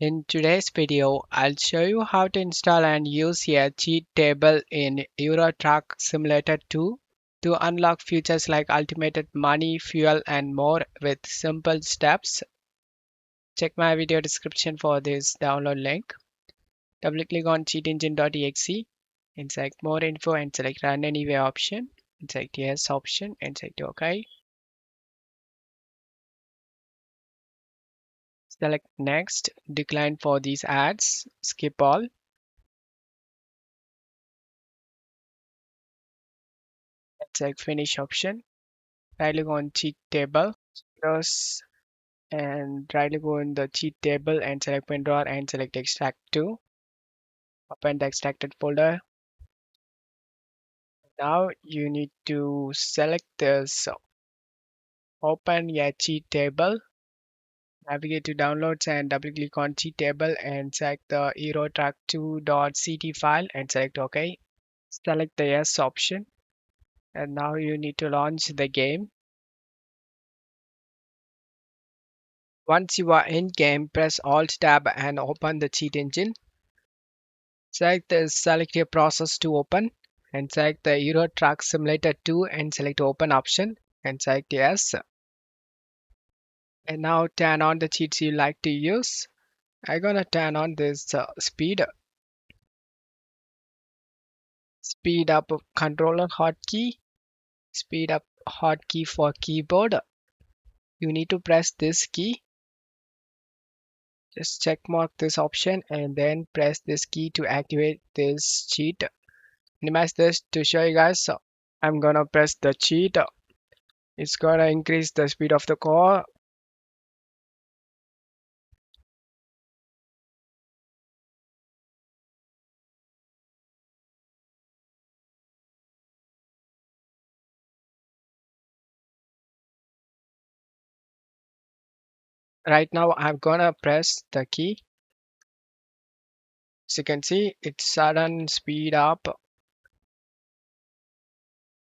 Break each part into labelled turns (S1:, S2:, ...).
S1: In today's video, I'll show you how to install and use a cheat table in Euro Truck Simulator 2 to unlock features like ultimate money, fuel, and more with simple steps. Check my video description for this download link. Double click on cheatengine.exe and select more info and select run anyway option and select yes option and select OK. Select next, decline for these ads, skip all. Select finish option. Right click on cheat table, close and right click on the cheat table and select WinRAR and select extract to. Open the extracted folder. Now you need to select this, open a cheat table, navigate to downloads and double click on cheat table and select the EuroTrack2.ct file and select OK. Select the yes option and now you need to launch the game. Once you are in game, press Alt Tab and open the cheat engine. Select a process to open and select the Euro Truck Simulator 2 and select open option and select yes. And now turn on the cheats you like to use. I'm gonna turn on this speed up controller hotkey, speed up hotkey for keyboard. You need to press this key. Just check mark this option and then press this key to activate this cheat. Minimize this to show you guys. So I'm gonna press the cheat. It's gonna increase the speed of the car. Right now I'm gonna press the key. As you can see, it's sudden speed up.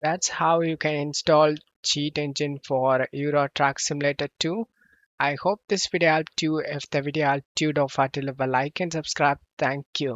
S1: That's how you can install Cheat Engine for Euro Truck Simulator 2. I hope this video helped you. If the video helped you, don't forget to leave a like and subscribe. Thank you.